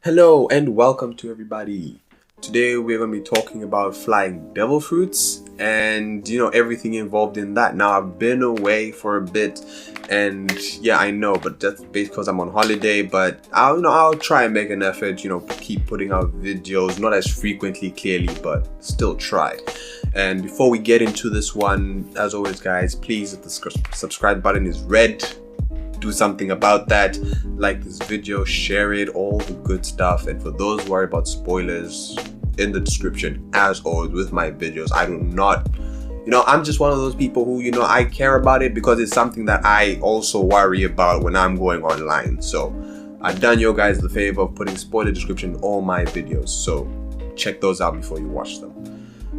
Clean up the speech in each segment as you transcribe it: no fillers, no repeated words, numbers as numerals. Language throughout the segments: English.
Hello and welcome to everybody. Today we're going to be talking about flying devil fruits and everything involved in that. Now I've been away for a bit and yeah, I know, but that's because I'm on holiday, but I'll try and make an effort, keep putting out videos, not as frequently clearly, but still try. And before we get into this one, as always guys, please, if the subscribe button is red, do something about that. Like this video, share it, all the good stuff. And for those worried about spoilers, in the description, as always with my videos, I do not, I'm just one of those people who, I care about it because it's something that I also worry about when I'm going online. So I've done you guys the favor of putting spoiler description in all my videos, so check those out before you watch them.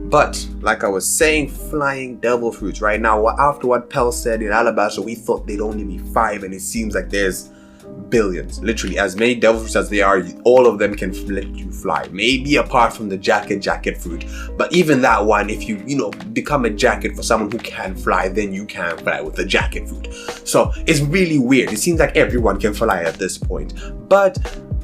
But like I was saying, flying devil fruits right now, after what Pell said in Alabasta, we thought they'd only be 5, and it seems like there's billions. Literally as many devil fruits as they are, all of them can let you fly, maybe apart from the jacket fruit. But even that one, if you become a jacket for someone who can fly, then you can fly with the jacket fruit. So it's really weird. It seems like everyone can fly at this point, but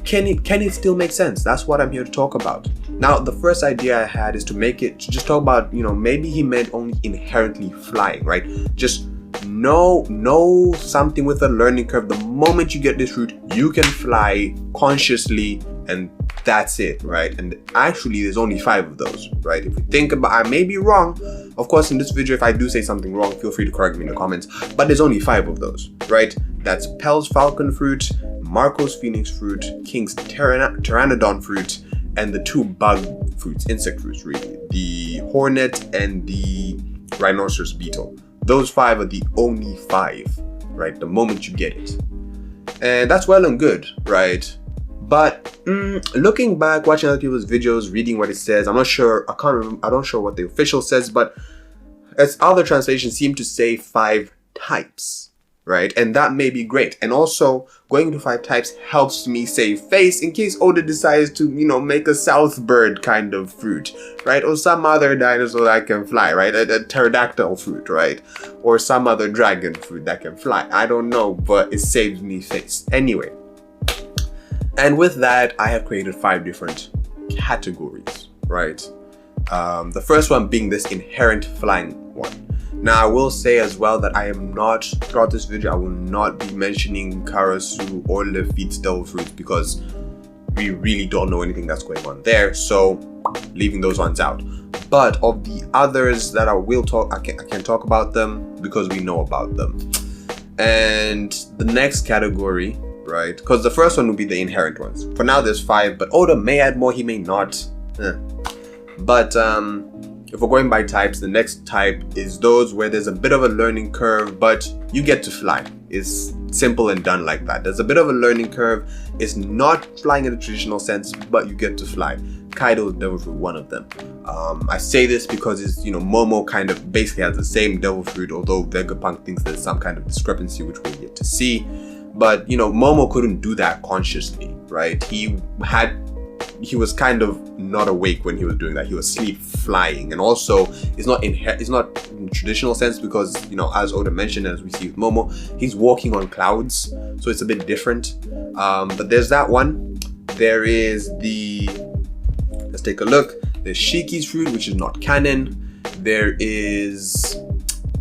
can it still make sense? That's what I'm here to talk about. Now, the first idea I had is to just talk about, maybe he meant only inherently flying, right? Just know something with a learning curve. The moment you get this route, you can fly consciously, and that's it, right? And actually, there's only 5 of those, right? If you think about, I may be wrong. Of course, in this video, if I do say something wrong, feel free to correct me in the comments. But there's only 5 of those, right? That's Pell's falcon fruit, Marco's phoenix fruit, King's pteranodon fruit, and the 2 bug fruits, insect fruits really, the hornet and the rhinoceros beetle. Those 5 are the only 5, right? The moment you get it. And that's well and good, right? But looking back, watching other people's videos, reading what it says, I'm not sure, I'm not sure what the official says, but as other translations seem to say 5 types, right? And that may be great. And also, going to 5 types helps me save face in case Oda decides to, make a south bird kind of fruit, right? Or some other dinosaur that can fly, right? A pterodactyl fruit, right? Or some other dragon fruit that can fly. I don't know, but it saves me face. Anyway. And with that, I have created 5 different categories, right? The first one being this inherent flying one. Now, I will say as well that I am not, throughout this video, I will not be mentioning Karasu or Lafitte devil fruits because we really don't know anything that's going on there. So, leaving those ones out. But of the others that I can talk about them because we know about them. And the next category, right? Because the first one would be the inherent ones. For now, there's 5, but Oda may add more, he may not. But if we're going by types, the next type is those where there's a bit of a learning curve, but you get to fly. It's simple and done like that. There's a bit of a learning curve. It's not flying in the traditional sense, but you get to fly. Kaido's devil fruit, one of them. I say this because it's, Momo kind of basically has the same devil fruit, although Vegapunk thinks there's some kind of discrepancy, which we'll get to see. But, Momo couldn't do that consciously, right? He was kind of not awake when he was doing that. He was sleep flying, and also it's not in traditional sense because as Oda mentioned, as we see with Momo, he's walking on clouds, so it's a bit different. But there's that one. There is let's take a look. There's Shiki's fruit, which is not canon. There is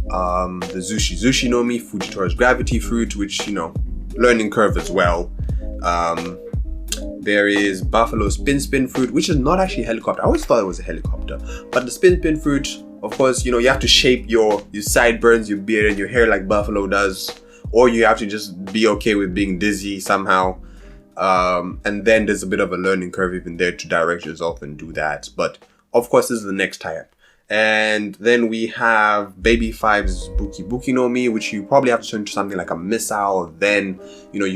the Zushi no Mi, Fujitori's gravity fruit, which learning curve as well. There is Buffalo spin fruit, which is not actually a helicopter. I always thought it was a helicopter. But the spin fruit, of course, you have to shape your sideburns, your beard, and your hair like Buffalo does. Or you have to just be okay with being dizzy somehow. And then there's a bit of a learning curve even there to direct yourself and do that. But, of course, this is the next type. And then we have Baby 5's Buki no Mi, which you probably have to turn into something like a missile. Then,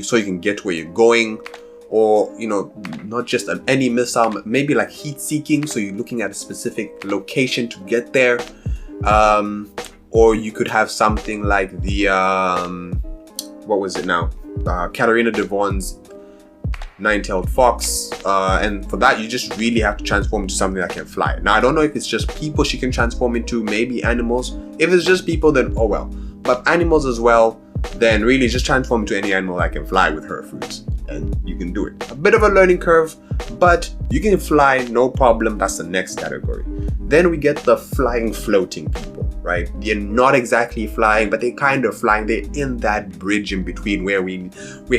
so you can get to where you're going. Or, not just any missile, but maybe like heat seeking. So you're looking at a specific location to get there. Or you could have something like the, what was it now? Katarina Devon's Nine-Tailed Fox. And for that, you just really have to transform into something that can fly. Now, I don't know if it's just people she can transform into, maybe animals. If it's just people, then oh well. But animals as well, then really just transform into any animal that can fly with her fruits. And you can do it. bit of a learning curve, but you can fly no problem. That's the next category. Then we get the flying floating people, right? They're not exactly flying, but they're kind of flying. They're in that bridge in between where we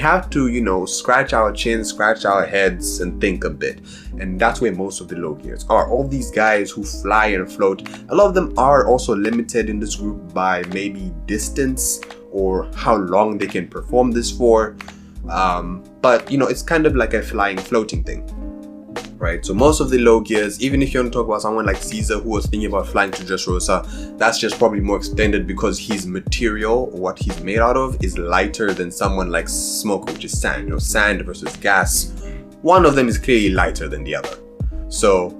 have to, scratch our chins, scratch our heads, and think a bit. And that's where most of the Logias are. All these guys who fly and float, a lot of them are also limited in this group by maybe distance or how long they can perform this for. But it's kind of like a flying floating thing. Right, so most of the Logias, even if you want to talk about someone like Caesar who was thinking about flying to Dressrosa, that's just probably more extended because his material, what he's made out of, is lighter than someone like Smoker, which is sand. Sand versus gas, one of them is clearly lighter than the other. So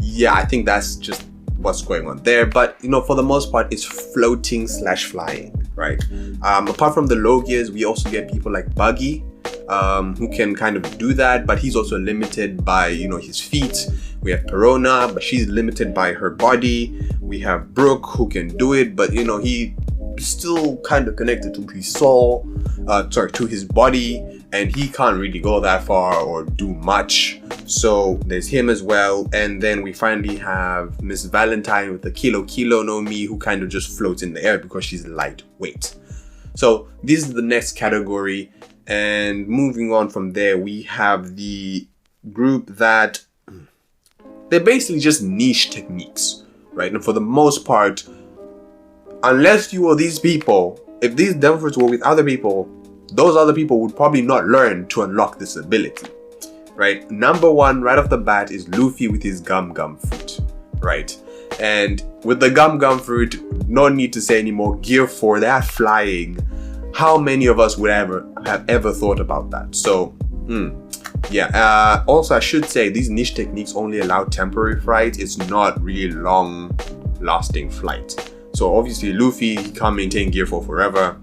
yeah, I think that's just what's going on there. But for the most part, it's floating / flying, right? Apart from the Logias, we also get people like Buggy, who can kind of do that, but he's also limited by his feet. We have Perona, but she's limited by her body. We have Brooke, who can do it, but he still kind of connected to his soul, to his body, and he can't really go that far or do much. So there's him as well. And then we finally have Miss Valentine with the Kilo no Mi, who kind of just floats in the air because she's lightweight. So this is the next category. And moving on from there, we have the group that they're basically just niche techniques, right? And for the most part, unless you are these people, if these devil fruits were with other people, those other people would probably not learn to unlock this ability, right? Number one, right off the bat, is Luffy with his Gum Gum fruit, right? And with the Gum Gum fruit, no need to say anymore, Gear 4, they're flying. How many of us would have ever thought about that? So, also, I should say these niche techniques only allow temporary flight. It's not really long-lasting flight. So obviously, Luffy, he can't maintain Gear 4 forever.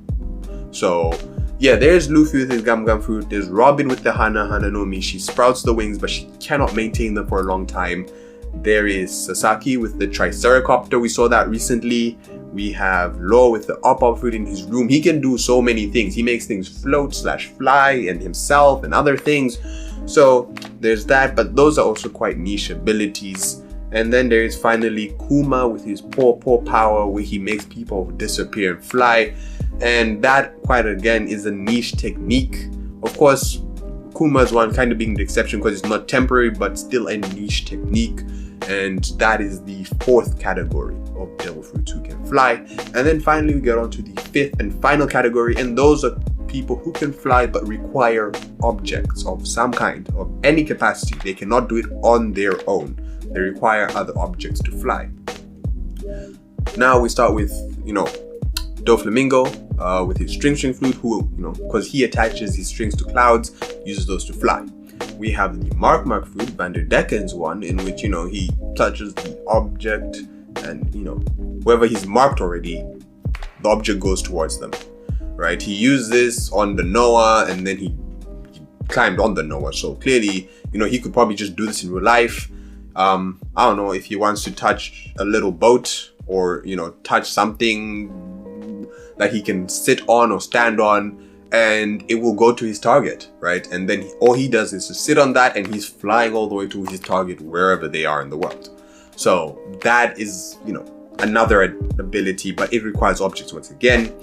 So yeah, there's Luffy with his Gum Gum fruit. There's Robin with the Hana no Mi. She sprouts the wings, but she cannot maintain them for a long time. There is Sasaki with the Triceracopter. We saw that recently. We have Law with the Op fruit in his room. He can do so many things. He makes things float / fly and himself and other things. So there's that, but those are also quite niche abilities. And then there is finally Kuma with his Paw power, where he makes people disappear and fly. And that, quite again, is a niche technique. Of course, Kuma's one kind of being the exception because it's not temporary, but still a niche technique. And that is the fourth category of devil fruits who can fly. And then finally we get on to the fifth and final category, and those are people who can fly but require objects of some kind, of any capacity. They cannot do it on their own. They require other objects to fly. Now we start with, Doflamingo with his string flute, who, because he attaches his strings to clouds, uses those to fly. We have the Mark fruit, Vanderdecken's one, in which, he touches the object and, wherever he's marked already, the object goes towards them, right? He used this on the Noah, and then he climbed on the Noah. So clearly, he could probably just do this in real life. I don't know if he wants to touch a little boat or, touch something that he can sit on or stand on, and it will go to his target, right? And then all he does is to sit on that, and he's flying all the way to his target wherever they are in the world. So that is, another ability, but it requires objects once again.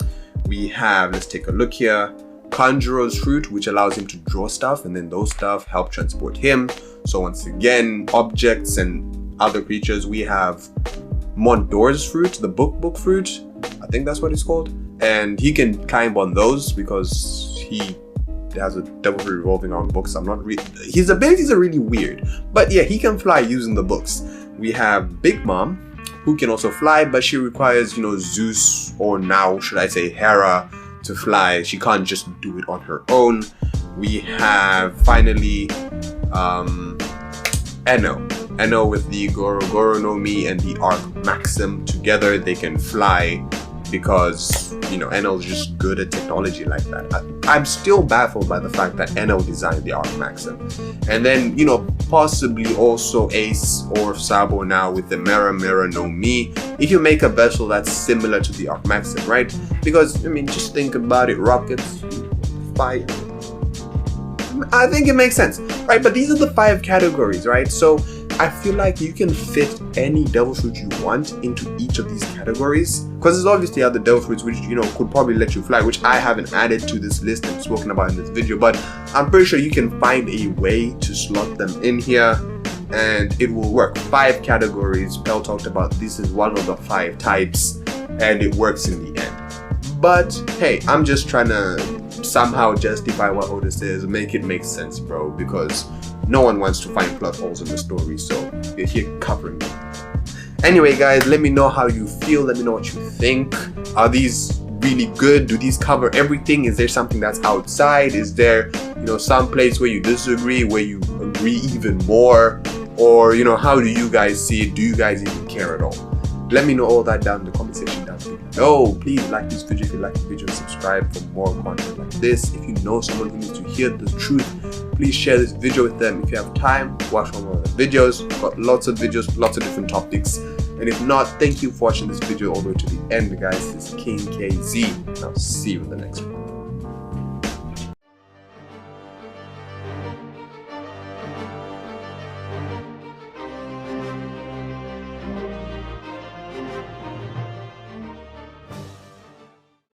We have, let's take a look here, Conjurer's fruit, which allows him to draw stuff, and then those stuff help transport him. So once again, objects and other creatures. We have Mondor's fruit, the book fruit, I think that's what it's called. And he can climb on those because he has a devil fruit revolving around books. His abilities are really weird, but yeah, he can fly using the books. We have Big Mom, who can also fly, but she requires, Zeus, or now should I say Hera, to fly. She can't just do it on her own. We have finally Enno with the Goro no Mi and the Arc Maxim. Together they can fly because, Enno is just good at technology like that. I'm still baffled by the fact that Enno designed the Arc Maxim. And then, possibly also Ace or Sabo now with the Mera no Mi. If you make a vessel that's similar to the Arc Maxim, right? Because, just think about it. Rockets, fire. I think it makes sense, right? But these are the 5 categories, right? So I feel like you can fit any devil fruit you want into each of these categories, because there's obviously other devil fruits which, you know, could probably let you fly, which I haven't added to this list and spoken about in this video, but I'm pretty sure you can find a way to slot them in here and it will work. 5 categories. Pell talked about this is one of the 5 types and it works in the end. But hey, I'm just trying to somehow justify what Oda says, make it make sense, bro, because no one wants to find plot holes in the story, so we're here covering them. Anyway, guys, let me know how you feel. Let me know what you think. Are these really good? Do these cover everything? Is there something that's outside? Is there, you know, some place where you disagree, where you agree even more? Or, you know, how do you guys see it? Do you guys even care at all? Let me know all that down in the comment section down below. Please like this video if you like the video, subscribe for more content like this. If you know someone who needs to hear the truth, please share this video with them. If you have time, watch one of the videos. We've got lots of videos, lots of different topics. And if not, thank you for watching this video all the way to the end, guys. This is King KZ. I'll see you in the next one.